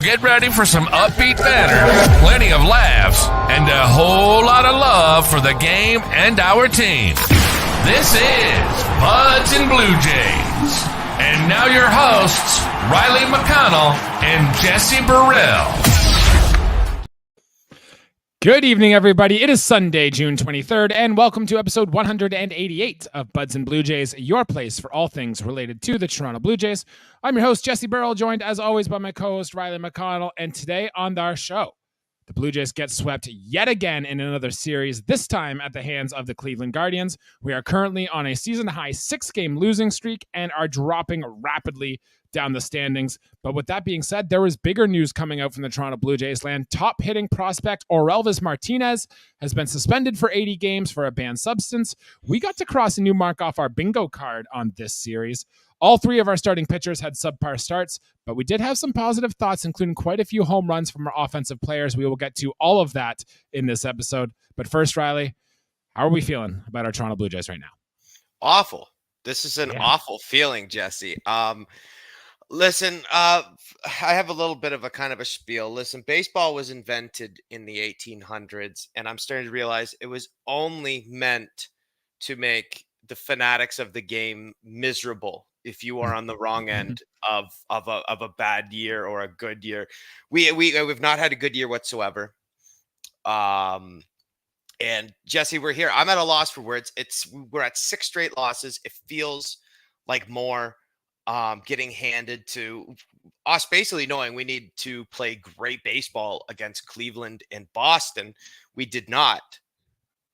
Get ready for some upbeat banter, plenty of laughs, and a whole lot of love for the game and our team. This is Buds and Blue Jays. And now your hosts, Riley McConnell and Jesse Burrell. Good evening, everybody. It is Sunday, June 23rd, and welcome to episode 188 of Buds and Blue Jays, your place for all things related to the Toronto Blue Jays. I'm your host, Jesse Burrell, joined as always by my co-host, Riley McConnell, and today on our show, the Blue Jays get swept yet again in another series, this time at the hands of the Cleveland Guardians. We are currently on a season-high 6-game losing streak and are dropping rapidly down the standings. But with that being said, there was bigger news coming out from the Toronto Blue Jays land. Top hitting prospect Orelvis Martinez has been suspended for 80 games for a banned substance. We got to cross a new mark off our bingo card on this series. All three of our starting pitchers had subpar starts, but we did have some positive thoughts, including quite a few home runs from our offensive players. We will get to all of that in this episode. But first, Riley, how are we feeling about our Toronto Blue Jays right now? Awful. This is an awful feeling, Jesse. Listen, I have a little bit of a kind of a spiel. Listen, baseball was invented in the 1800s, and I'm starting to realize it was only meant to make the fanatics of the game miserable if you are on the wrong end of a bad year or a good year. We've not had a good year whatsoever. And Jesse, we're here. I'm at a loss for words. We're at 6 straight losses. It feels like more. Getting handed to us, basically knowing we need to play great baseball against Cleveland and Boston. We did not.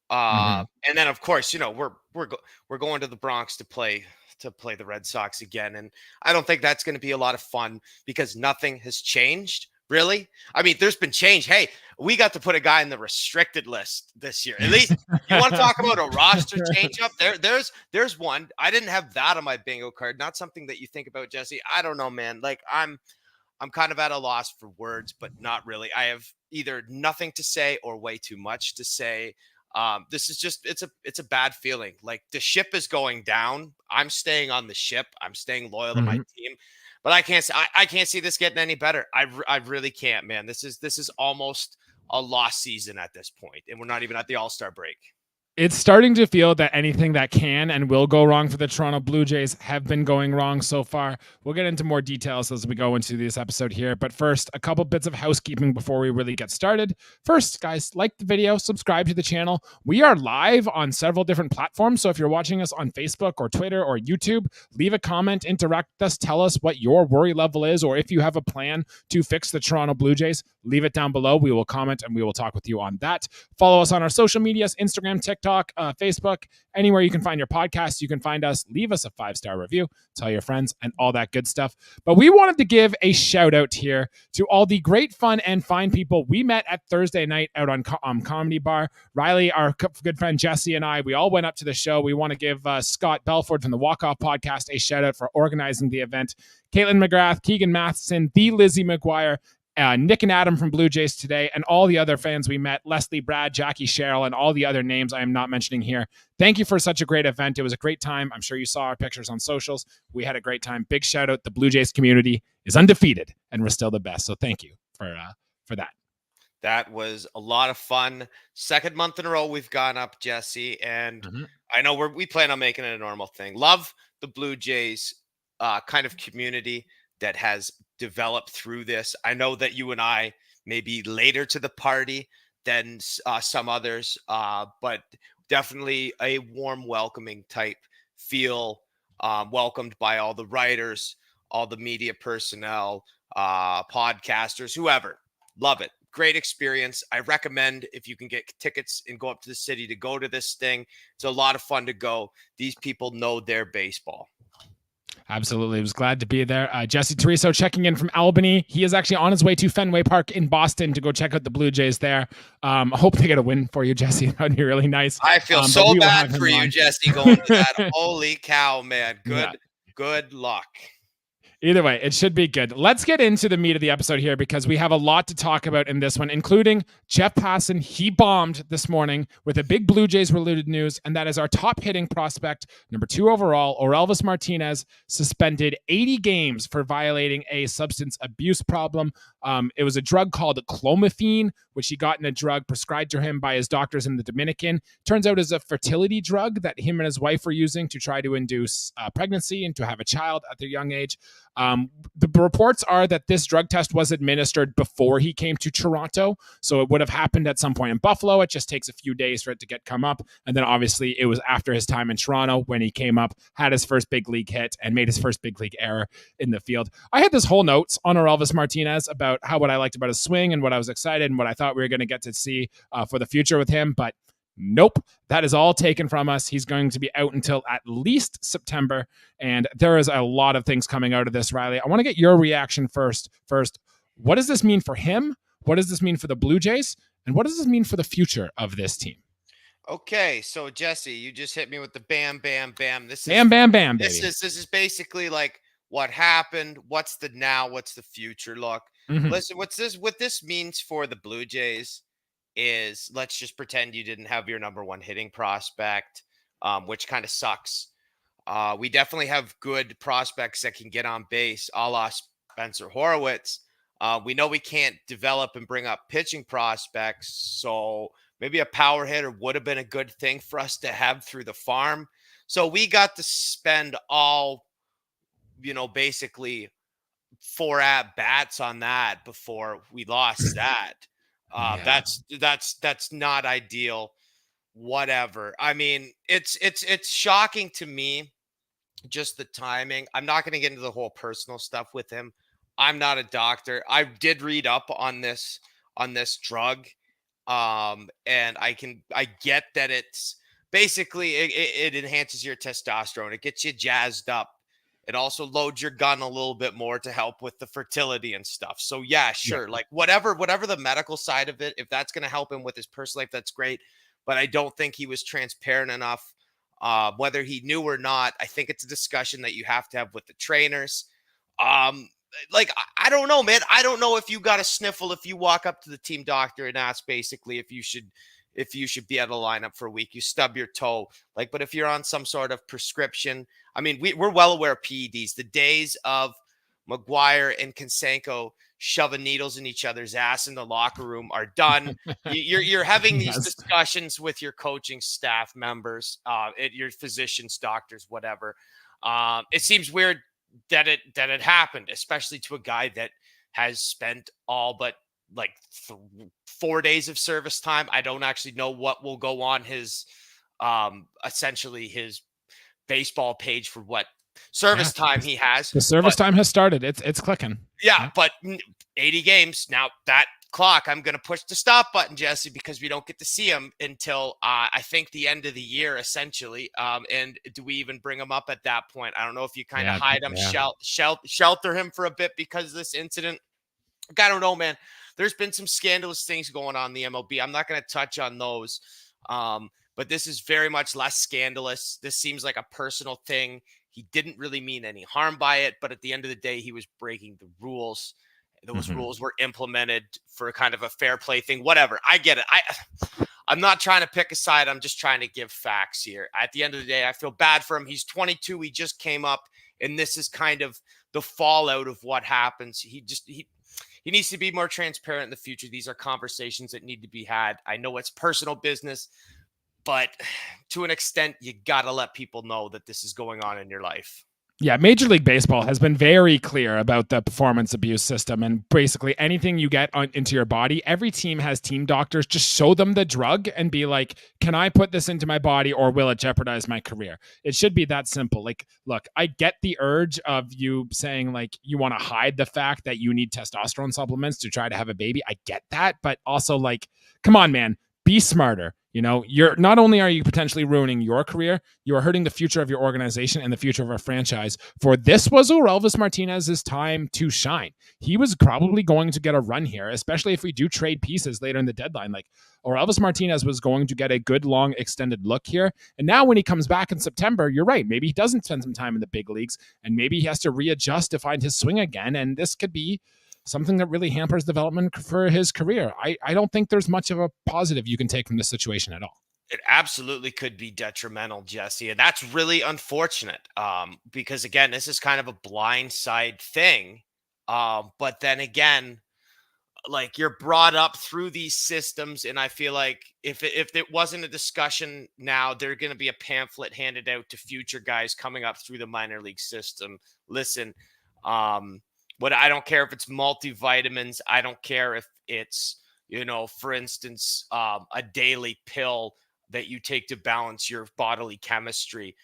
And then, of course, you know, we're going to the Bronx to play the Red Sox again. And I don't think that's going to be a lot of fun because nothing has changed. Really? I mean, there's been change. Hey, we got to put a guy in the restricted list this year. At least you want to talk about a roster change up there's one. I didn't have that on my bingo card. Not something that you think about, Jesse. I don't know, man. Like I'm kind of at a loss for words, but not really. I have either nothing to say or way too much to say. This is just, it's a bad feeling. Like the ship is going down. I'm staying on the ship. I'm staying loyal to my team. But I can't see this getting any better. I really can't, man. This is almost a lost season at this point, and we're not even at the All-Star break. It's starting to feel that anything that can and will go wrong for the Toronto Blue Jays have been going wrong so far. We'll get into more details as we go into this episode here. But first, a couple bits of housekeeping before we really get started. First, guys, like the video, subscribe to the channel. We are live on several different platforms. So if you're watching us on Facebook or Twitter or YouTube, leave a comment, interact with us, tell us what your worry level is, or if you have a plan to fix the Toronto Blue Jays, leave it down below. We will comment and we will talk with you on that. Follow us on our social medias, Instagram, TikTok, Facebook, anywhere you can find your podcast, you can find us. Leave us a 5-star review, tell your friends, and all that good stuff. But we wanted to give a shout out here to all the great fun and fine people we met at Thursday night out on Comedy Bar. Riley, our good friend Jesse, and I, we all went up to the show. We want to give Scott Belford from the Walk Off Podcast a shout out for organizing the event. Caitlin McGrath, Keegan Matheson, the Lizzie McGuire, Nick and Adam from Blue Jays Today, and all the other fans we met, Leslie, Brad, Jackie, Cheryl, and all the other names I am not mentioning here. Thank you for such a great event. It was a great time. I'm sure you saw our pictures on socials. We had a great time. Big shout out. The Blue Jays community is undefeated, and we're still the best. So thank you for that. That was a lot of fun. Second month in a row we've gone up, Jesse, and I know we plan on making it a normal thing. Love the Blue Jays kind of community that has developed through this. I know that you and I may be later to the party than some others, but definitely a warm, welcoming type feel, welcomed by all the writers, all the media personnel, podcasters, whoever. Love it. Great experience. I recommend if you can get tickets and go up to the city to go to this thing. It's a lot of fun to go. These people know their baseball. Absolutely. I was glad to be there. Jesse Turiso checking in from Albany. He is actually on his way to Fenway Park in Boston to go check out the Blue Jays there. I hope they get a win for you, Jesse. That would be really nice. I feel so bad for you, Jesse, going to that. Holy cow, man. Good luck. Either way, it should be good. Let's get into the meat of the episode here because we have a lot to talk about in this one, including Jeff Passan. He bombed this morning with a big Blue Jays related news, and that is our top hitting prospect, number 2 overall, Orelvis Martinez, suspended 80 games for violating a substance abuse problem. It was a drug called clomiphene, which he got in a drug prescribed to him by his doctors in the Dominican. Turns out is a fertility drug that him and his wife were using to try to induce pregnancy and to have a child at their young age. The reports are that this drug test was administered before he came to Toronto. So it would have happened at some point in Buffalo. It just takes a few days for it to come up. And then obviously it was after his time in Toronto when he came up, had his first big league hit and made his first big league error in the field. I had this whole notes on Orelvis Martinez about what I liked about his swing and what I was excited and what I thought we were going to get to see for the future with him. But nope, that is all taken from us. He's going to be out until at least September, and there is a lot of things coming out of this, Riley. I want to get your reaction first. What does this mean for him? What does this mean for the Blue Jays? And what does this mean for the future of this team? Okay, so Jesse, you just hit me with the bam, bam, bam. Bam, baby. This is basically like what happened, what's the now, what's the future look. Mm-hmm. Listen, what this means for the Blue Jays is, let's just pretend you didn't have your number 1 hitting prospect, which kind of sucks. We definitely have good prospects that can get on base, a la Spencer Horwitz. We know we can't develop and bring up pitching prospects, so maybe a power hitter would have been a good thing for us to have through the farm. So we got to spend all, basically 4 at-bats on that before we lost that. Yeah. That's not ideal. Whatever. I mean, it's shocking to me, just the timing. I'm not going to get into the whole personal stuff with him. I'm not a doctor. I did read up on this drug. And I get that it's basically it enhances your testosterone. It gets you jazzed up. It also loads your gun a little bit more to help with the fertility and stuff. So yeah, sure. Yeah. Like whatever the medical side of it, if that's going to help him with his personal life, that's great. But I don't think he was transparent enough, whether he knew or not. I think it's a discussion that you have to have with the trainers. Like, I don't know, man. I don't know if you got a sniffle if you walk up to the team doctor and ask basically if you should be out of the lineup for a week. You stub your toe. Like, but if you're on some sort of prescription, I mean, we're well aware of PEDs. The days of McGuire and Konsenko shoving needles in each other's ass in the locker room are done. You're having these discussions with your coaching staff members, your physicians, doctors, whatever. It seems weird that it happened, especially to a guy that has spent all but like 4 days of service time. I don't actually know what will go on his essentially his baseball page for what service time he has. The service time has started. It's clicking. Yeah, but 80 games now. That clock, I'm going to push the stop button, Jesse, because we don't get to see him until I think the end of the year, essentially. And do we even bring him up at that point? I don't know if you kind of hide him, shelter him for a bit because of this incident. I don't know, man. There's been some scandalous things going on in the MLB. I'm not going to touch on those. But this is very much less scandalous. This seems like a personal thing. He didn't really mean any harm by it, but at the end of the day, he was breaking the rules. Those rules were implemented for kind of a fair play thing. Whatever. I get it. I'm not trying to pick a side. I'm just trying to give facts here. At the end of the day, I feel bad for him. He's 22. He just came up, and this is kind of the fallout of what happens. He needs to be more transparent in the future. These are conversations that need to be had. I know it's personal business, but to an extent, you got to let people know that this is going on in your life. Yeah, Major League Baseball has been very clear about the performance abuse system, and basically anything you get into your body, every team has team doctors. Just show them the drug and be like, can I put this into my body or will it jeopardize my career? It should be that simple. Like, look, I get the urge of you saying like you want to hide the fact that you need testosterone supplements to try to have a baby. I get that, but also like, come on, man. Be smarter. You're not only are you potentially ruining your career, you are hurting the future of your organization and the future of our franchise. For this was Orelvis Martinez's time to shine. He was probably going to get a run here, especially if we do trade pieces later in the deadline. Like Orelvis Martinez was going to get a good, long, extended look here. And now when he comes back in September, you're right. Maybe he doesn't spend some time in the big leagues, and maybe he has to readjust to find his swing again. And this could be something that really hampers development for his career. I don't think there's much of a positive you can take from this situation at all. It absolutely could be detrimental, Jesse. And that's really unfortunate because, again, this is kind of a blindside thing. But then again, like you're brought up through these systems. And I feel like if it wasn't a discussion now, there's going to be a pamphlet handed out to future guys coming up through the minor league system. Listen, I don't care if it's multivitamins. I don't care if it's, for instance, a daily pill that you take to balance your bodily chemistry.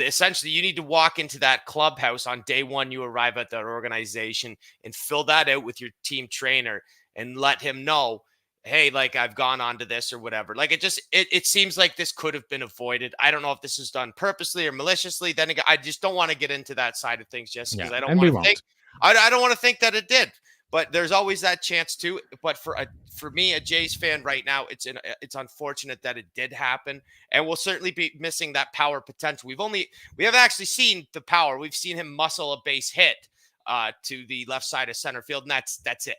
Essentially, you need to walk into that clubhouse on day one you arrive at that organization and fill that out with your team trainer and let him know, hey, like I've gone on to this or whatever. Like it seems like this could have been avoided. I don't know if this is done purposely or maliciously. Then again, I just don't want to get into that side of things, Jesse, because I don't want to think. I don't want to think that it did, but there's always that chance too. But for me, a Jays fan right now, it's unfortunate that it did happen, and we'll certainly be missing that power potential. We have actually seen the power. We've seen him muscle a base hit to the left side of center field, and that's it.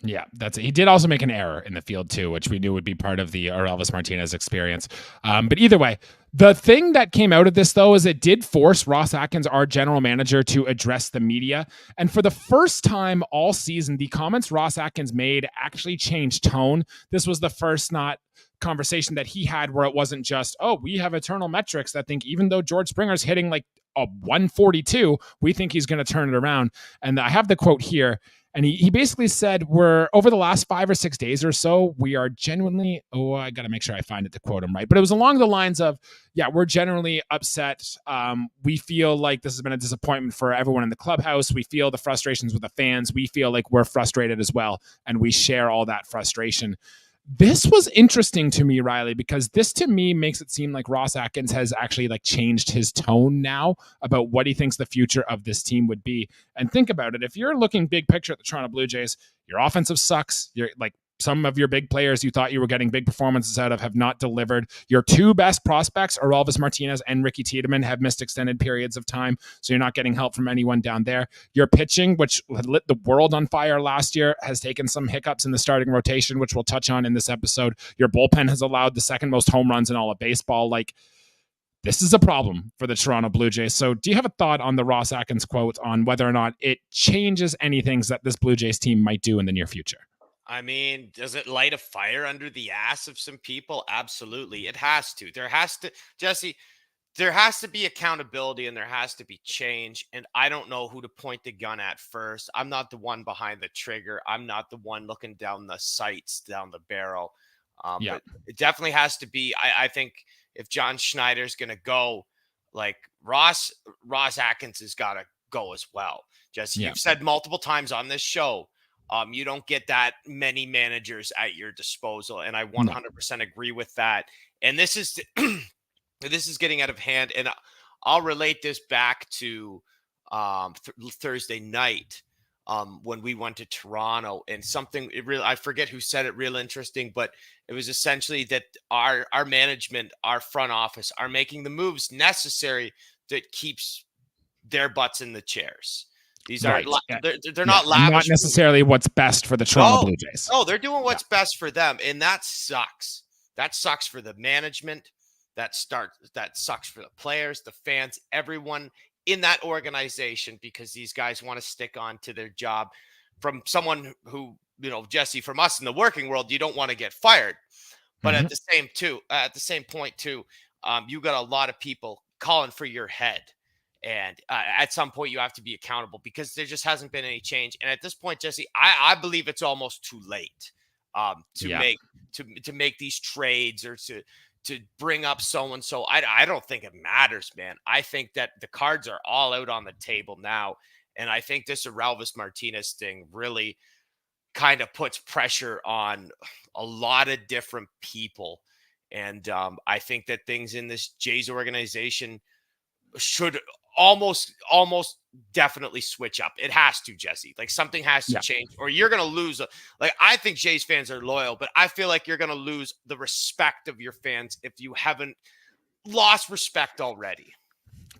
Yeah, that's it. He did also make an error in the field too, which we knew would be part of the Orelvis Martinez experience. But either way, the thing that came out of this, though, is it did force Ross Atkins, our general manager, to address the media. And for the first time all season, the comments Ross Atkins made actually changed tone. This was the first conversation that he had where it wasn't just, oh, we have eternal metrics that think even though George Springer's hitting like a 142, we think he's going to turn it around. And I have the quote here. And he basically said, we're over the last 5 or 6 days or so, we are genuinely, I got to make sure I find it to quote him right. But it was along the lines of, yeah, we're generally upset. We feel like this has been a disappointment for everyone in the clubhouse. We feel the frustrations with the fans. We feel like we're frustrated as well. And we share all that frustration. This was interesting to me, Riley, because this to me makes it seem like Ross Atkins has actually like changed his tone now about what he thinks the future of this team would be. And think about it. If you're looking big picture at the Toronto Blue Jays, your offensive sucks. You're like some of your big players you thought you were getting big performances out of have not delivered. Your two best prospects, Orelvis Martinez and Ricky Tiedemann, have missed extended periods of time, so you're not getting help from anyone down there. Your pitching, which lit the world on fire last year, has taken some hiccups in the starting rotation, which we'll touch on in this episode. Your bullpen has allowed the second most home runs in all of baseball. Like, this is a problem for the Toronto Blue Jays. So do you have a thought on the Ross Atkins quote on whether or not it changes anything that this Blue Jays team might do in the near future? I mean, does it light a fire under the ass of some people? Absolutely. It has to. Jesse, there has to be accountability and there has to be change. And I don't know who to point the gun at first. I'm not the one behind the trigger. I'm not the one looking down the sights, down the barrel. But it definitely has to be. I think if John Schneider's going to go, like Ross Atkins has got to go as well. Jesse, you've said multiple times on this show, you don't get that many managers at your disposal. And I 100% agree with that. And this is getting out of hand. And I'll relate this back to Thursday night when we went to Toronto, and something I forget who said it, real interesting, but it was essentially that our management, our front office are making the moves necessary that keeps their butts in the chairs. These are they're not lavish, not necessarily what's best for the Toronto Blue Jays. No, they're doing what's best for them, and that sucks. That sucks for the management. That sucks for the players, the fans, everyone in that organization, because these guys want to stick on to their job. From someone who, Jesse, from us in the working world, you don't want to get fired, but at the same point too, you got a lot of people calling for your head. And at some point, you have to be accountable because there just hasn't been any change. And at this point, Jesse, I believe it's almost too late to make these trades or to bring up so-and-so. I don't think it matters, man. I think that the cards are all out on the table now. And I think this Orelvis Martinez thing really kind of puts pressure on a lot of different people. And I think that things in this Jays organization should almost definitely switch up. It has to, Jesse. Like something has to change, or you're going to lose. Like I think Jays fans are loyal, but I feel like you're going to lose the respect of your fans if you haven't lost respect already.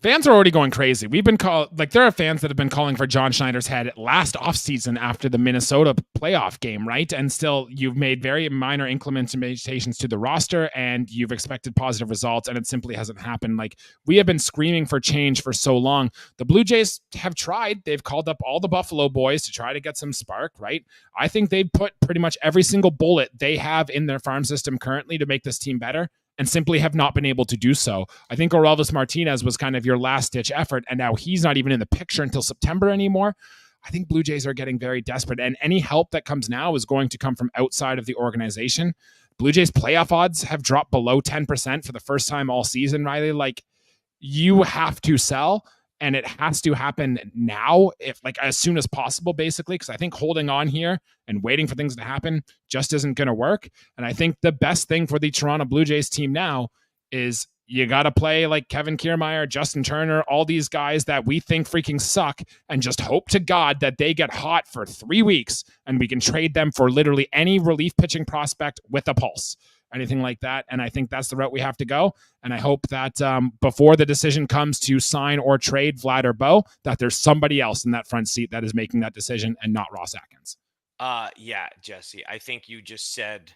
Fans are already going crazy. We've been there are fans that have been calling for John Schneider's head last offseason after the Minnesota playoff game, right? And still, you've made very minor implementations to the roster, and you've expected positive results, and it simply hasn't happened. Like, we have been screaming for change for so long. The Blue Jays have tried. They've called up all the Buffalo boys to try to get some spark, right? I think they've put pretty much every single bullet they have in their farm system currently to make this team better, and simply have not been able to do so. I think Orelvis Martinez was kind of your last-ditch effort, and now he's not even in the picture until September anymore. I think Blue Jays are getting very desperate, and any help that comes now is going to come from outside of the organization. Blue Jays playoff odds have dropped below 10% for the first time all season, Riley. Like, you have to sell, and it has to happen now, if like as soon as possible, basically, because I think holding on here and waiting for things to happen just isn't going to work. And I think the best thing for the Toronto Blue Jays team now is you got to play like Kevin Kiermaier, Justin Turner, all these guys that we think freaking suck, and just hope to God that they get hot for 3 weeks and we can trade them for literally any relief pitching prospect with a pulse. Anything like that. And I think that's the route we have to go. And I hope that before the decision comes to sign or trade Vlad or Bo, that there's somebody else in that front seat that is making that decision and not Ross Atkins. Yeah, Jesse, I think you just said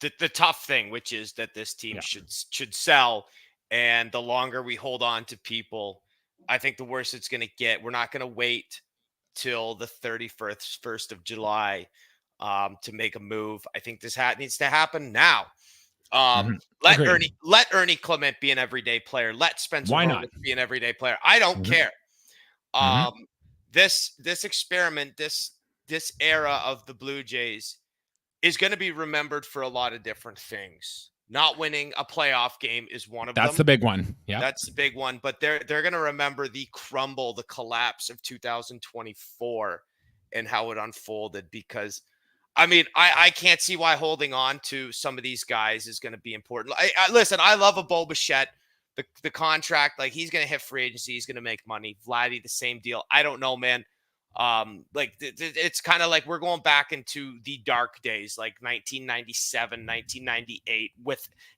the tough thing, which is that this team should sell. And the longer we hold on to people, I think the worse it's going to get. We're not going to wait till the 31st of July to make a move. I think this needs to happen now. Let Ernie Clement be an everyday player. Let Spencer Horwitz be an everyday player. I don't care. This experiment, this era of the Blue Jays is going to be remembered for a lot of different things. Not winning a playoff game is one of them. That's the big one. Yeah, that's the big one. But they're going to remember the collapse of 2024 and how it unfolded, because I mean, I can't see why holding on to some of these guys is going to be important. Listen, I love a Bo Bichette, the contract. Like, he's going to hit free agency. He's going to make money. Vladdy, the same deal. I don't know, man. It's kind of like we're going back into the dark days, like 1997, 1998,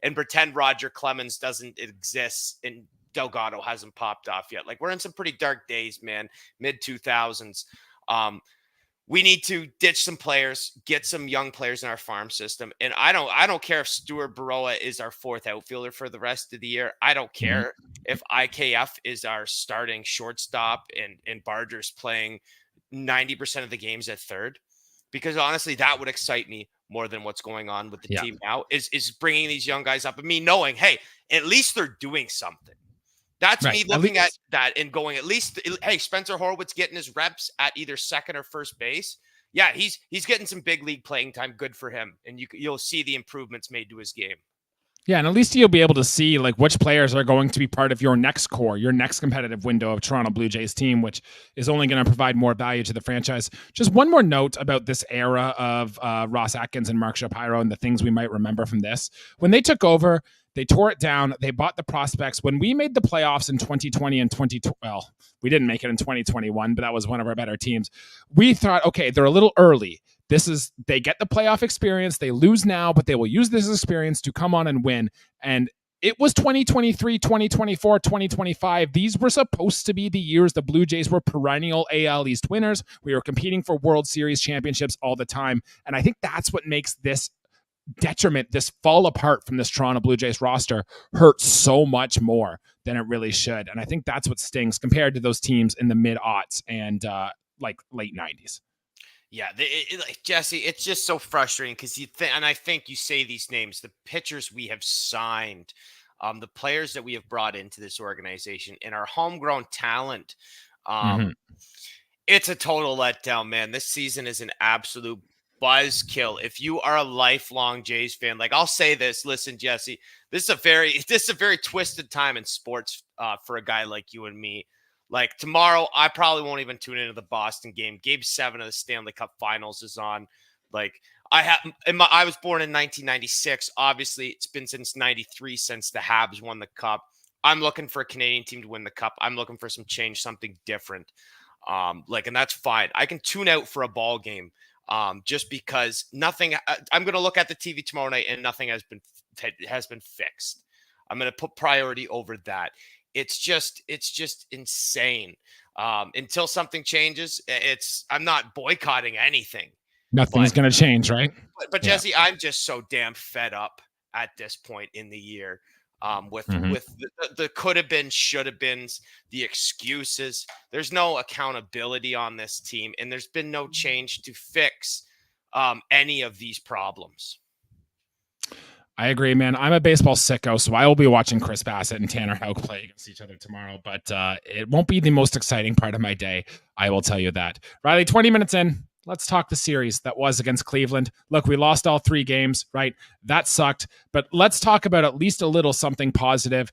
and pretend Roger Clemens doesn't exist and Delgado hasn't popped off yet. Like, we're in some pretty dark days, man. Mid 2000s. We need to ditch some players, get some young players in our farm system. And I don't care if Stuart Baroa is our fourth outfielder for the rest of the year. I don't care if IKF is our starting shortstop and Barger's playing 90% of the games at third, because honestly, that would excite me more than what's going on with the team now is bringing these young guys up and me knowing, hey, at least they're doing something. That's me looking at that and going, at least, hey, Spencer Horwitz getting his reps at either second or first base. Yeah, he's getting some big league playing time. Good for him. And you'll see the improvements made to his game. Yeah, and at least you'll be able to see like which players are going to be part of your next core, your next competitive window of Toronto Blue Jays team, which is only going to provide more value to the franchise. Just one more note about this era of Ross Atkins and Mark Shapiro and the things we might remember from this. When they took over, they tore it down. They bought the prospects. When we made the playoffs in 2020 and we didn't make it in 2021, but that was one of our better teams. We thought, okay, they're a little early. They get the playoff experience. They lose now, but they will use this experience to come on and win. And it was 2023, 2024, 2025. These were supposed to be the years the Blue Jays were perennial AL East winners. We were competing for World Series championships all the time. And I think that's what makes this detriment, this fall apart from this Toronto Blue Jays roster, hurt so much more than it really should. And I think that's what stings compared to those teams in the mid-aughts and like late 90s. Yeah, Jesse, it's just so frustrating because and I think you say these names, the pitchers we have signed, the players that we have brought into this organization, and our homegrown talent. It's a total letdown, man. This season is an absolute buzzkill. If you are a lifelong Jays fan, like I'll say this, listen, Jesse, this is a very twisted time in sports for a guy like you and me. Like tomorrow, I probably won't even tune into the Boston game. Game 7 of the Stanley Cup Finals is on. Like I was born in 1996. Obviously, it's been since 93 since the Habs won the cup. I'm looking for a Canadian team to win the cup. I'm looking for some change, something different. And that's fine. I can tune out for a ball game. Just because nothing. I'm going to look at the TV tomorrow night, and nothing has been fixed. I'm going to put priority over that. It's just insane. Until something changes, I'm not boycotting anything. Nothing's going to change, right? But Jesse, I'm just so damn fed up at this point in the year. With the could have been, should have been, the excuses. There's no accountability on this team, and there's been no change to fix any of these problems. I agree, man. I'm a baseball sicko, so I will be watching Chris Bassett and Tanner Houck play against each other tomorrow, but it won't be the most exciting part of my day. I will tell you that. Riley, 20 minutes in. Let's talk the series that was against Cleveland. Look, we lost all 3 games, right? That sucked. But let's talk about at least a little something positive.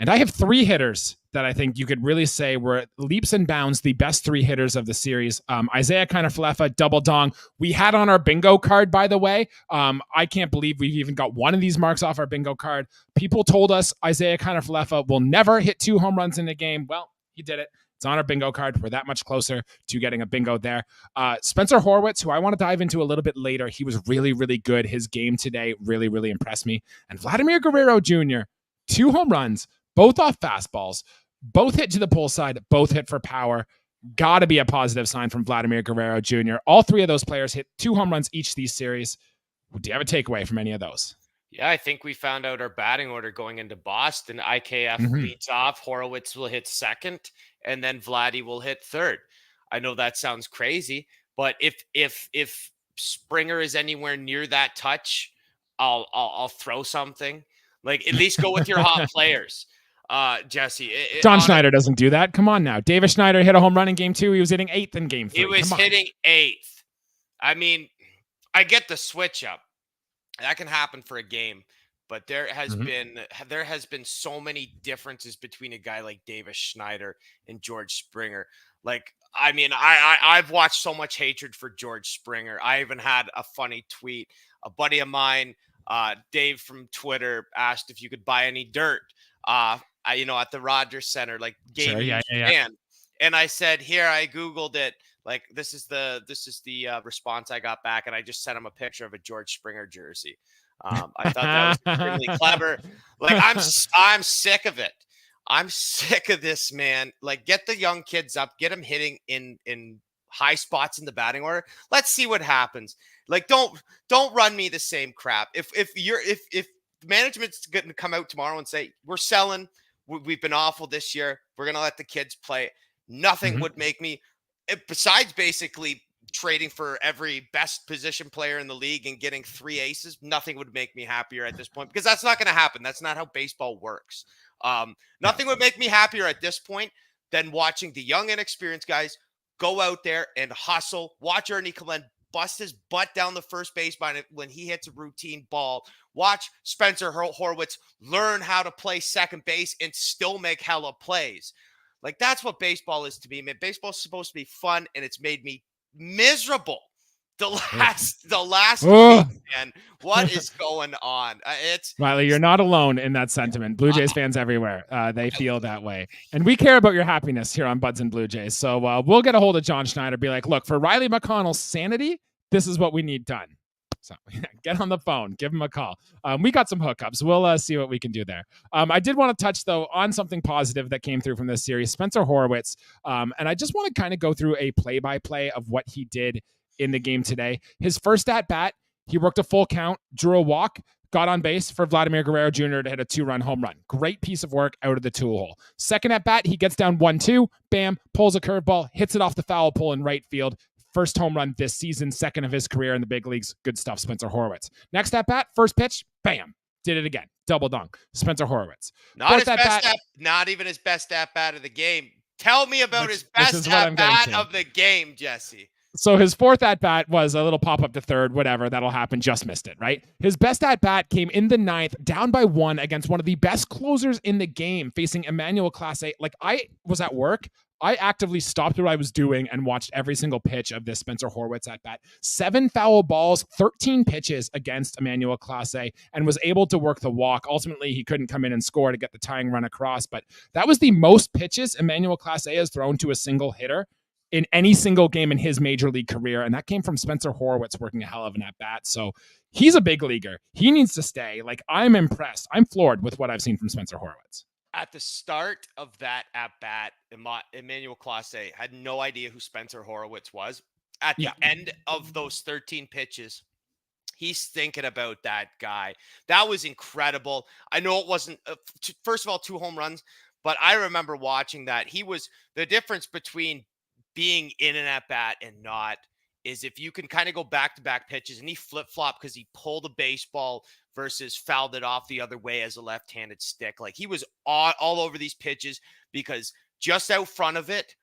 And I have 3 hitters that I think you could really say were leaps and bounds the best 3 hitters of the series. Isaiah Kiner-Falefa, double dong. We had on our bingo card, by the way. I can't believe we've even got one of these marks off our bingo card. People told us Isaiah Kiner-Falefa will never hit 2 home runs in a game. Well, he did it. It's on our bingo card. We're that much closer to getting a bingo there. Spencer Horwitz, who I want to dive into a little bit later, he was really, really good. His game today really, really impressed me. And Vladimir Guerrero Jr., 2 home runs, both off fastballs, both hit to the pull side, both hit for power. Got to be a positive sign from Vladimir Guerrero Jr. All 3 of those players hit 2 home runs each these series. Do you have a takeaway from any of those? Yeah, I think we found out our batting order going into Boston. IKF leads off. Horwitz will hit second, and then Vladdy will hit third. I know that sounds crazy, but if Springer is anywhere near that touch, I'll throw something. Like, at least go with your hot players, Jesse. John Schneider doesn't do that. Come on now. Davis Schneider hit a home run in game 2. He was hitting 8th in game 3. He was hitting 8th. I mean, I get the switch up. That can happen for a game, but there has been so many differences between a guy like Davis Schneider and George Springer. Like, I mean, I've watched so much hatred for George Springer. I even had a funny tweet. A buddy of mine, Dave from Twitter, asked if you could buy any dirt, at the Rogers Center, like game fan. And I said, here, I Googled it. Like, this is the response I got back, and I just sent him a picture of a George Springer jersey. I thought that was extremely clever. Like, I'm sick of it. I'm sick of this, man. Like, get the young kids up, get them hitting in high spots in the batting order. Let's see what happens. Like, don't run me the same crap. If management's going to come out tomorrow and say we're selling, we've been awful this year, we're going to let the kids play. Nothing would make me. Besides basically trading for every best position player in the league and getting 3 aces, nothing would make me happier at this point, because that's not going to happen. That's not how baseball works. Nothing would make me happier at this point than watching the young, inexperienced guys go out there and hustle. Watch Ernie Kalen bust his butt down the first baseline when he hits a routine ball. Watch Spencer Horwitz learn how to play second base and still make hella plays. Like, that's what baseball is to me, man. Baseball is supposed to be fun, and it's made me miserable the last week, man. What is going on? Riley, you're not alone in that sentiment. Blue Jays fans everywhere, they feel that way. And we care about your happiness here on Buds and Blue Jays. So we'll get a hold of John Schneider, be like, look, for Riley McConnell's sanity, this is what we need done. So get on the phone, give him a call. We got some hookups. We'll see what we can do there. I did want to touch, though, on something positive that came through from this series, Spencer Horwitz. And I just want to kind of go through a play-by-play of what he did in the game today. His first at-bat, he worked a full count, drew a walk, got on base for Vladimir Guerrero Jr. to hit a 2-run home run. Great piece of work out of the tool hole. Second at-bat, he gets down 1-2, bam, pulls a curveball, hits it off the foul pole in right field. First home run this season, second of his career in the big leagues. Good stuff, Spencer Horwitz. Next at bat, first pitch, bam, did it again. Double dunk, Spencer Horwitz. Not even his best at bat of the game. Tell me about his best at bat of the game, Jesse. So his fourth at bat was a little pop up to third, whatever, that'll happen. Just missed it, right? His best at bat came in the 9th, down by 1 against one of the best closers in the game, facing Emmanuel Clase. Like, I was at work. I actively stopped what I was doing and watched every single pitch of this Spencer Horwitz at bat. 7 foul balls, 13 pitches against Emmanuel Clase, and was able to work the walk. Ultimately, he couldn't come in and score to get the tying run across, but that was the most pitches Emmanuel Clase has thrown to a single hitter in any single game in his major league career, and that came from Spencer Horwitz working a hell of an at-bat. So he's a big leaguer. He needs to stay. Like, I'm impressed. I'm floored with what I've seen from Spencer Horwitz. At the start of that at-bat, Emmanuel Clase had no idea who Spencer Horwitz was. At the end of those 13 pitches, he's thinking about that guy. That was incredible. I know it wasn't, first of all, 2 home runs, but I remember watching that. He was the difference between being in an at-bat and not is if you can kind of go back-to-back pitches, and he flip-flopped because he pulled a baseball versus fouled it off the other way as a left-handed stick. Like, he was all over these pitches because just out front of it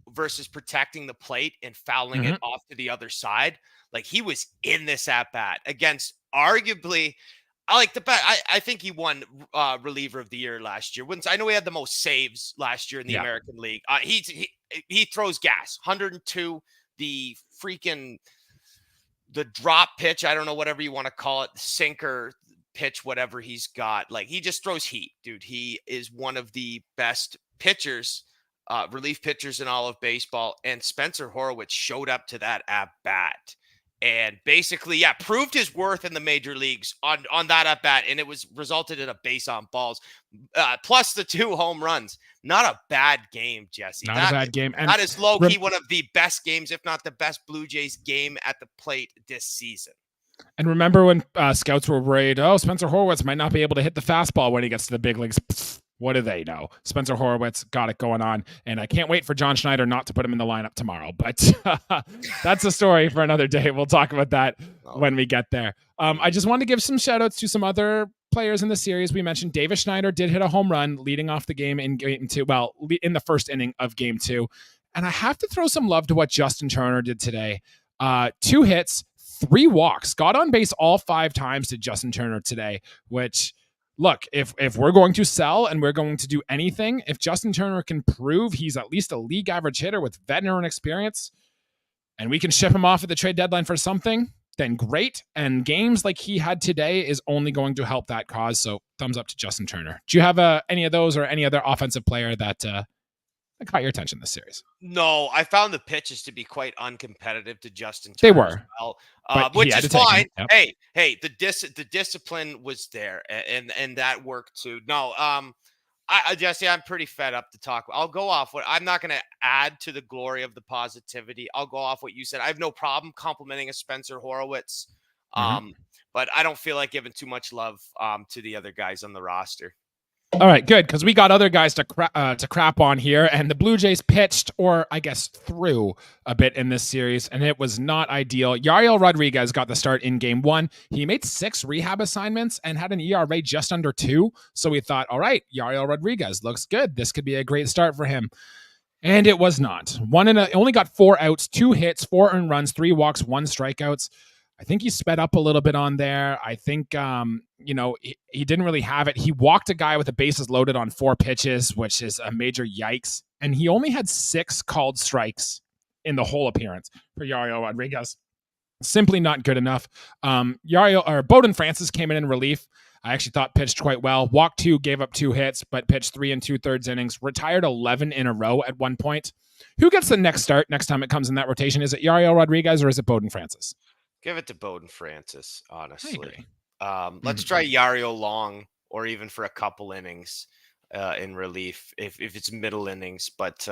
versus protecting the plate and fouling it off to the other side. Like, he was in this at-bat against arguably, I like the bet. I think he won reliever of the year last year. I know he had the most saves last year in the American League. He throws gas. 102. The drop pitch. I don't know, whatever you want to call it, sinker pitch, whatever he's got. Like, he just throws heat, dude. He is one of the best pitchers, relief pitchers in all of baseball. And Spencer Horwitz showed up to that at bat. And basically, proved his worth in the major leagues on that at bat, and it was resulted in a base on balls, plus the 2 home runs. Not a bad game, Jesse. Not a bad game. And that is low key one of the best games, if not the best Blue Jays game at the plate this season. And remember when scouts were worried, Spencer Horwitz might not be able to hit the fastball when he gets to the big leagues. Pfft, what do they know? Spencer Horwitz got it going on, and I can't wait for John Schneider not to put him in the lineup tomorrow. But that's a story for another day. We'll talk about that when we get there. I just wanted to give some shout-outs to some other players in the series. We mentioned Davis Schneider did hit a home run leading off the game in game 2. Well, in the first inning of game 2. And I have to throw some love to what Justin Turner did today. 2 hits, 3 walks, got on base all 5 times to Justin Turner today, which, look, if we're going to sell and we're going to do anything, if Justin Turner can prove he's at least a league average hitter with veteran experience, and we can ship him off at the trade deadline for something, then great. And games like he had today is only going to help that cause. So thumbs up to Justin Turner. Do you have any of those or any other offensive player that caught your attention this series? No, I found the pitches to be quite uncompetitive to Justin Turner. They were. As well, which is fine. Yep. Hey, the discipline was there, and that worked too. No, Jesse, I'm pretty fed up to talk. I'll go off what I'm not going to add to the glory of the positivity. I'll go off what you said. I have no problem complimenting a Spencer Horwitz, but I don't feel like giving too much love to the other guys on the roster. All right, good, because we got other guys to crap on here, and the Blue Jays pitched, or I guess threw a bit in this series, and it was not ideal. Yariel Rodriguez got the start in game 1. He made 6 rehab assignments and had an ERA just under 2, so we thought, all right, Yariel Rodriguez looks good. This could be a great start for him. And it was not. Only got 4 outs, 2 hits, 4 earned runs, 3 walks, 1 strikeouts. I think he sped up a little bit on there. I think, he didn't really have it. He walked a guy with the bases loaded on 4 pitches, which is a major yikes. And he only had 6 called strikes in the whole appearance for Yariel Rodriguez. Simply not good enough. Bowden Francis came in relief. I actually thought pitched quite well. Walked 2, gave up 2 hits, but pitched 3 2/3 innings. Retired 11 in a row at one point. Who gets the next start next time it comes in that rotation? Is it Yariel Rodriguez or is it Bowden Francis? Give it to Bowden Francis, honestly. I agree. Let's try Yariel long, or even for a couple innings in relief, if it's middle innings. But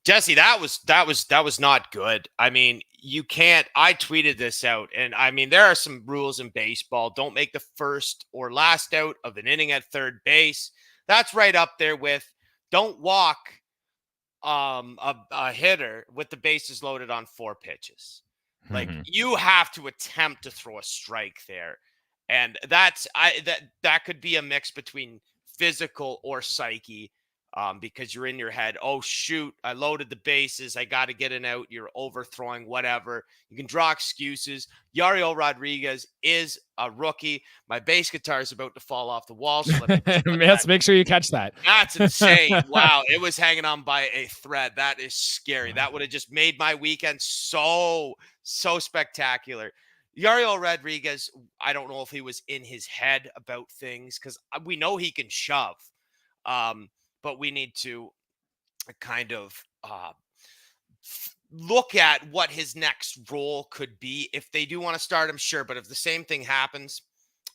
Jesse, that was not good. I mean, you can't. I tweeted this out, and I mean, there are some rules in baseball. Don't make the first or last out of an inning at third base. That's right up there with don't walk a hitter with the bases loaded on 4 pitches. Like, you have to attempt to throw a strike there. And that could be a mix between physical or psyche. because you're in your head, oh, shoot, I loaded the bases. I got to get an out. You're overthrowing, whatever. You can draw excuses. Yariel Rodriguez is a rookie. My bass guitar is about to fall off the wall. So let me let's make sure you catch that. That's insane. Wow. It was hanging on by a thread. That is scary. That would have just made my weekend so spectacular. Yariel Rodriguez, I don't know if he was in his head about things because we know he can shove. But we need to kind of look at what his next role could be. If they do want to start him, sure. But if the same thing happens,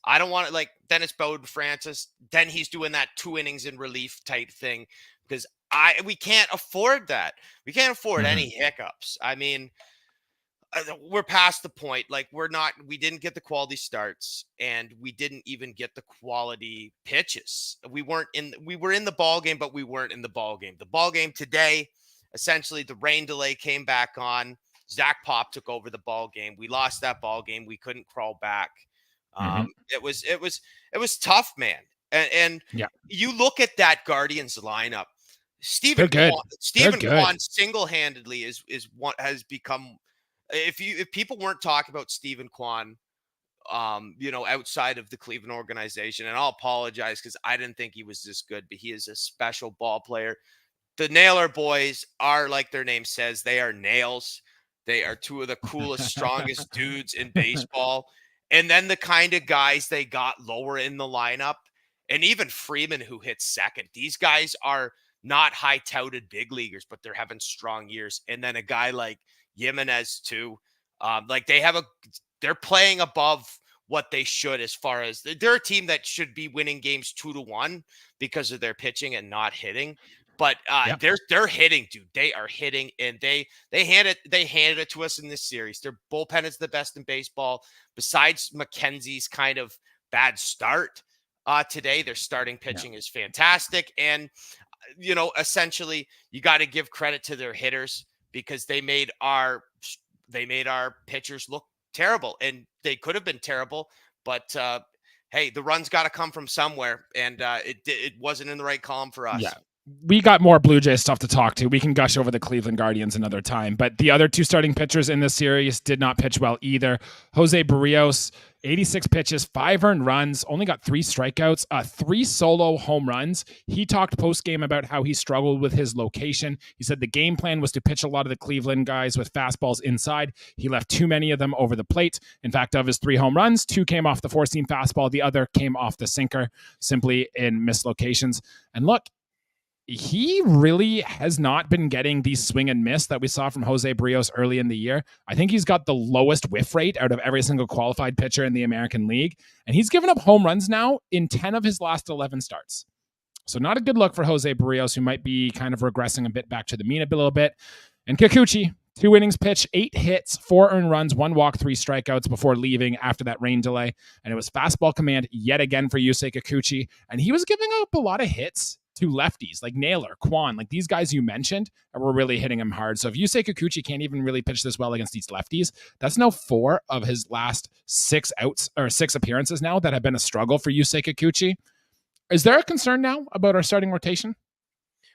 I don't want it like Dennis Bowden-Francis. Then he's doing that 2 innings in relief type thing because we can't afford that. We can't afford any hiccups. I mean, we're past the point. Like we didn't get the quality starts and we didn't even get the quality pitches. We were in the ball game, but we weren't in the ball game. The ball game today, essentially the rain delay came back on. Zach Pop took over the ball game. We lost that ball game. We couldn't crawl back. It was tough, man. And you look at that Guardians lineup, Stephen Kwan single-handedly is what has become. If people weren't talking about Stephen Kwan, outside of the Cleveland organization, and I'll apologize because I didn't think he was this good, but he is a special ball player. The Naylor boys are, like their name says, they are nails. They are 2 of the coolest, strongest dudes in baseball. And then the kind of guys they got lower in the lineup, and even Freeman, who hits second. These guys are not high-touted big leaguers, but they're having strong years. And then a guy like Jimenez too. They're playing above what they should as far as they're a team that should be winning games 2-1 because of their pitching and not hitting. But they're hitting, dude. They are hitting, and they handed it to us in this series. Their bullpen is the best in baseball. Besides McKenzie's kind of bad start today, their starting pitching is fantastic. And essentially, you got to give credit to their hitters, because they made our pitchers look terrible, and they could have been terrible, but hey, the run's got to come from somewhere, and it wasn't in the right column for us. Yeah. We got more Blue Jays stuff to talk to. We can gush over the Cleveland Guardians another time, but the other 2 starting pitchers in this series did not pitch well either. Jose Barrios, 86 pitches, 5 earned runs, only got 3 strikeouts, 3 solo home runs. He talked post-game about how he struggled with his location. He said the game plan was to pitch a lot of the Cleveland guys with fastballs inside. He left too many of them over the plate. In fact, of his 3 home runs, 2 came off the 4-seam fastball. The other came off the sinker, simply in missed locations. And look, he really has not been getting these swing and miss that we saw from Jose Barrios early in the year. I think he's got the lowest whiff rate out of every single qualified pitcher in the American League. And he's given up home runs now in 10 of his last 11 starts. So not a good look for Jose Barrios, who might be kind of regressing a bit back to the mean a little bit. And Kikuchi, 2 innings pitched, 8 hits, 4 earned runs, 1 walk, 3 strikeouts before leaving after that rain delay. And it was fastball command yet again for Yusei Kikuchi. And he was giving up a lot of hits to lefties like Naylor, Kwan, like these guys you mentioned were really hitting him hard. So if Yusei Kikuchi can't even really pitch this well against these lefties, that's now 4 of his last 6 outs or 6 appearances now that have been a struggle for Yusei Kikuchi. Is there a concern now about our starting rotation?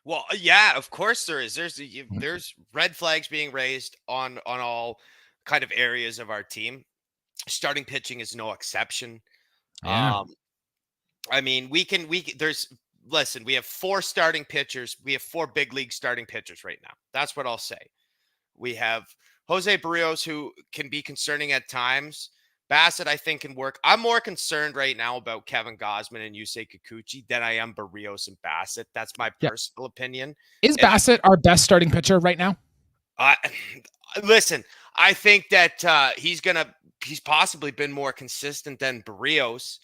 Well, yeah, of course there is. There's red flags being raised on all kind of areas of our team. Starting pitching is no exception. Yeah. I mean, listen, we have 4 starting pitchers. We have 4 big league starting pitchers right now. That's what I'll say. We have Jose Barrios, who can be concerning at times. Bassett, I think, can work. I'm more concerned right now about Kevin Gausman and Yusei Kikuchi than I am Barrios and Bassett. That's my personal opinion. Is Bassett our best starting pitcher right now? Listen, I think that he's possibly been more consistent than Barrios.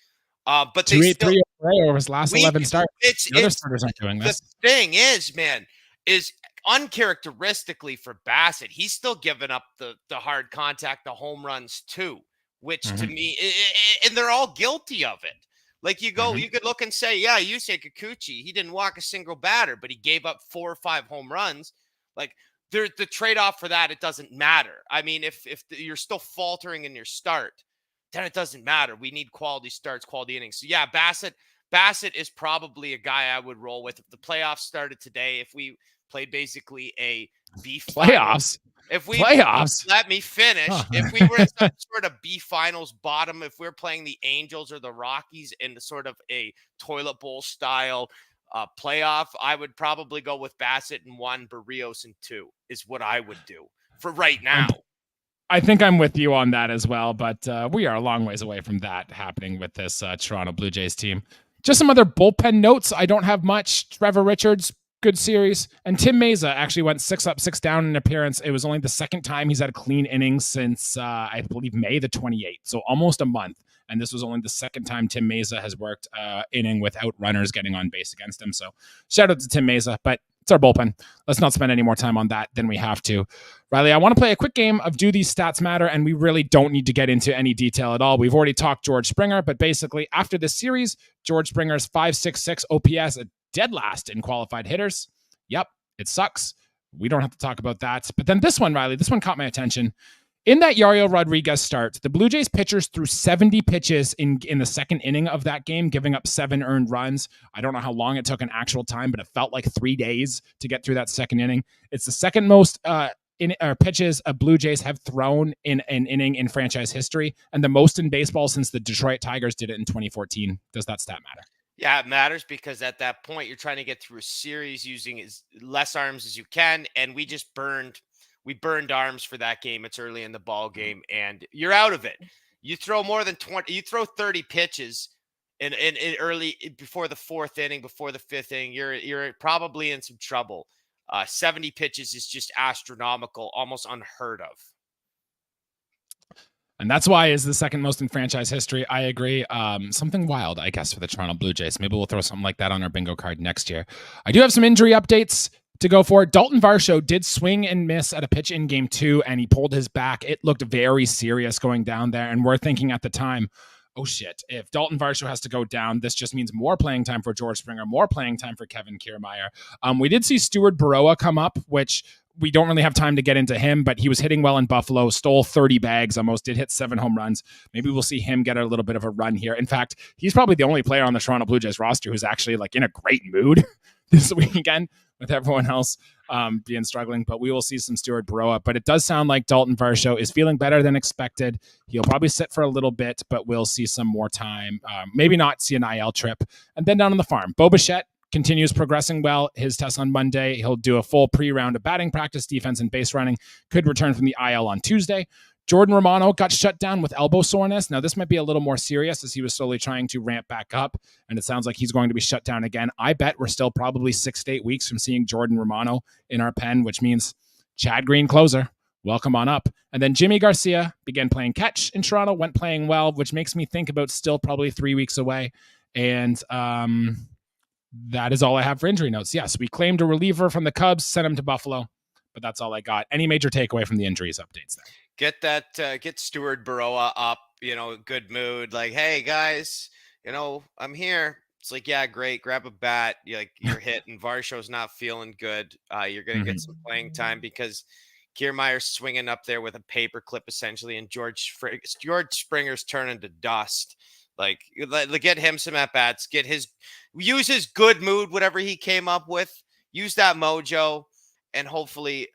But they still over his last 11 starts. The other starters aren't doing this. The thing is, man, is uncharacteristically for Bassett, he's still giving up the hard contact, the home runs too, which to me, and they're all guilty of it. Like you could look and say, yeah, Yusei Kikuchi, he didn't walk a single batter, but he gave up 4 or 5 home runs. Like the trade-off for that, it doesn't matter. I mean, if you're still faltering in your start, then it doesn't matter. We need quality starts, quality innings. So yeah, Bassett Bassett is probably a guy I would roll with. If the playoffs started today, if we played basically a B playoffs. If we playoffs. let me finish, if we were in some sort of B finals bottom, if we're playing the Angels or the Rockies in sort of a toilet bowl style playoff, I would probably go with Bassett in 1, Barrios in 2 is what I would do for right now. I think I'm with you on that as well, but we are a long ways away from that happening with this Toronto Blue Jays team. Just some other bullpen notes. I don't have much. Trevor Richards, good series. And Tim Meza actually went 6 up, 6 down in appearance. It was only the second time he's had a clean inning since, I believe, May the 28th. So almost a month. And this was only the second time Tim Meza has worked inning without runners getting on base against him. So shout out to Tim Meza, but it's our bullpen. Let's not spend any more time on that than we have to. Riley, I want to play a quick game of Do These Stats Matter, and we really don't need to get into any detail at all. We've already talked George Springer, but basically after this series, George Springer's .566 OPS, a dead last in qualified hitters. Yep, it sucks. We don't have to talk about that. But then this one, Riley, this one caught my attention. In that Yariel Rodriguez start, the Blue Jays pitchers threw 70 pitches in the second inning of that game, giving up 7 earned runs. I don't know how long it took in actual time, but it felt like 3 days to get through that second inning. It's the second most pitches Blue Jays have thrown in an inning in franchise history, and the most in baseball since the Detroit Tigers did it in 2014. Does that stat matter? Yeah, it matters because at that point, you're trying to get through a series using as less arms as you can, and we burned arms for that game. It's early in the ball game, and you're out of it. You throw more than 20, you throw 30 pitches in early before the 4th inning, before the 5th inning, you're probably in some trouble. 70 pitches is just astronomical, almost unheard of. And that's why it's the second most in franchise history. I agree. Something wild, I guess, for the Toronto Blue Jays. Maybe we'll throw something like that on our bingo card next year. I do have some injury updates to go for. Dalton Varsho did swing and miss at a pitch in game 2, and he pulled his back. It looked very serious going down there, and we're thinking at the time, oh shit, if Dalton Varsho has to go down, this just means more playing time for George Springer, more playing time for Kevin Kiermaier. We did see Stuart Baroa come up, which we don't really have time to get into him, but he was hitting well in Buffalo, stole 30 bags, almost did hit 7 home runs. Maybe we'll see him get a little bit of a run here. In fact, he's probably the only player on the Toronto Blue Jays roster who's actually like in a great mood this weekend, with everyone else being struggling. But we will see some Stuart Baroa. But it does sound like Dalton Varsho is feeling better than expected. He'll probably sit for a little bit, but we'll see some more time. Maybe not see an IL trip. And then down on the farm, Bo Bichette continues progressing well. His test on Monday. He'll do a full pre-round of batting practice, defense, and base running. Could return from the IL on Tuesday. Jordan Romano got shut down with elbow soreness. Now, this might be a little more serious as he was slowly trying to ramp back up, and it sounds like he's going to be shut down again. I bet we're still probably 6 to 8 weeks from seeing Jordan Romano in our pen, which means Chad Green closer. Welcome on up. And then Jimmy Garcia began playing catch in Toronto, went playing well, which makes me think about still probably 3 weeks away. And that is all I have for injury notes. Yes, we claimed a reliever from the Cubs, sent him to Buffalo, but that's all I got. Any major takeaway from the injuries updates there? Get Stuart Baroa up, good mood. Like, hey guys, I'm here. It's like, yeah, great. Grab a bat. You're hitting. Varsho's not feeling good. You're gonna get some playing time because Kiermaier's swinging up there with a paperclip essentially, and George Springer's turning to dust. Like, get him some at bats. Use his good mood, whatever he came up with. Use that mojo. And hopefully,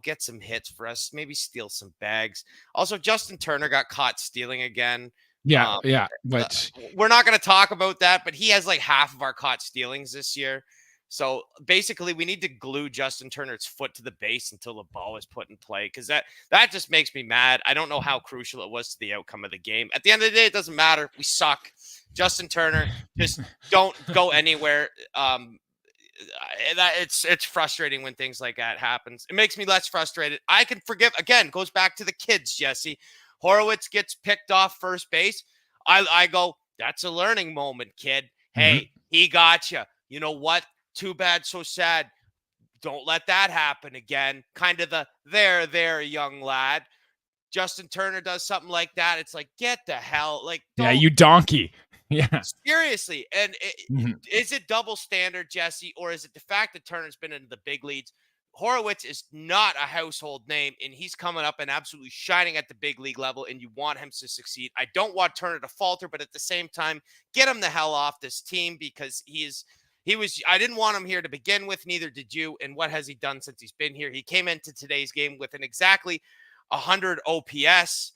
get some hits for us. Maybe steal some bags. Also, Justin Turner got caught stealing again. Yeah. But we're not going to talk about that. But he has like half of our caught stealings this year. So basically, we need to glue Justin Turner's foot to the base until the ball is put in play, because that just makes me mad. I don't know how crucial it was to the outcome of the game. At the end of the day, it doesn't matter. We suck. Justin Turner, just don't go anywhere. It's frustrating when things like that happens. It makes me less frustrated. I can forgive. Again, goes back to the kids, Jesse. Horwitz gets picked off first base. I go, that's a learning moment, kid. Hey, he got you. You know what? Too bad, so sad. Don't let that happen again. Kind of the there, young lad. Justin Turner does something like that. It's like, get the hell. Like, yeah, you donkey. Yeah. Seriously. And is it double standard, Jesse, or is it the fact that Turner's been into the big leagues? Horwitz is not a household name, and he's coming up and absolutely shining at the big league level, and you want him to succeed. I don't want Turner to falter, but at the same time, get him the hell off this team because I didn't want him here to begin with, neither did you. And what has he done since he's been here? He came into today's game with an exactly 100 OPS.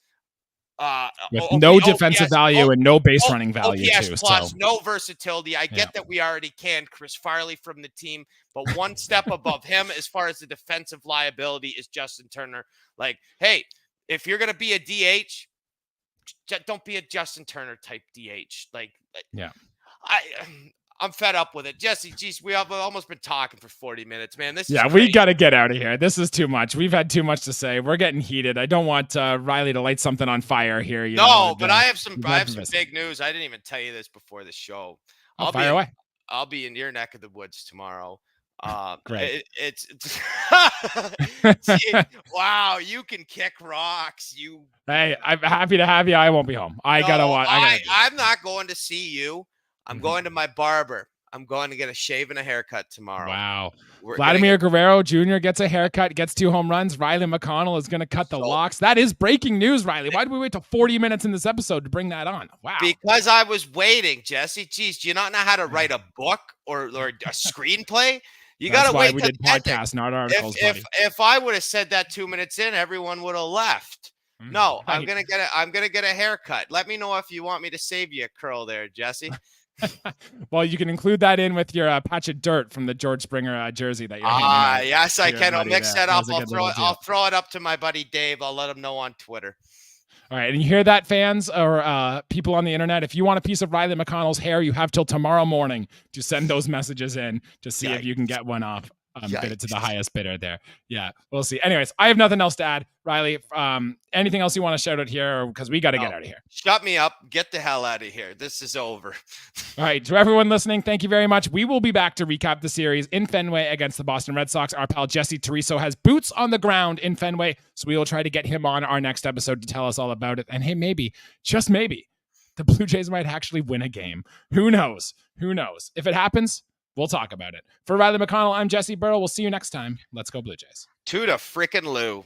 With no defensive value and no base running value OPS too. Plus, so no versatility. I get that we already canned Chris Farley from the team, but one step above him as far as the defensive liability is Justin Turner. Like, hey, if you're going to be a DH, don't be a Justin Turner type DH. Like, yeah. I'm fed up with it. Jesse, geez, we have almost been talking for 40 minutes, man. We got to get out of here. This is too much. We've had too much to say. We're getting heated. I don't want Riley to light something on fire here. But I have some big news. I didn't even tell you this before the show. Fire away. I'll be in your neck of the woods tomorrow. Great. Wow, you can kick rocks. Hey, I'm happy to have you. I won't be home. I'm not going to see you. I'm going to my barber. I'm going to get a shave and a haircut tomorrow. Wow. Vladimir Guerrero Jr. gets a haircut, gets 2 home runs. Riley McConnell is going to cut the locks. That is breaking news, Riley. Why did we wait till 40 minutes in this episode to bring that on? Wow. Because I was waiting, Jesse. Geez, do you not know how to write a book or a screenplay? You got to wait. We did podcasts, not articles. If I would have said that 2 minutes in, everyone would have left. No, right. I'm gonna get a haircut. Let me know if you want me to save you a curl there, Jesse. Well, you can include that in with your patch of dirt from the George Springer jersey that you're yes, I can. I'll mix that up. I'll throw it up to my buddy Dave. I'll let him know on Twitter. All right, and you hear that, fans or people on the internet? If you want a piece of Riley McConnell's hair, you have till tomorrow morning to send those messages in to see if you can get one off. Bid it to the highest bidder there. Yeah, we'll see. Anyways, I have nothing else to add. Riley, anything else you want to shout out here? Because we got to get out of here. Shut me up. Get the hell out of here. This is over. All right, to everyone listening, thank you very much. We will be back to recap the series in Fenway against the Boston Red Sox. Our pal Jesse Turiso has boots on the ground in Fenway, so we will try to get him on our next episode to tell us all about it. And hey, maybe, just maybe, the Blue Jays might actually win a game. Who knows? Who knows? If it happens, we'll talk about it. For Riley McConnell, I'm Jesse Burrow. We'll see you next time. Let's go Blue Jays. To the frickin' Lou.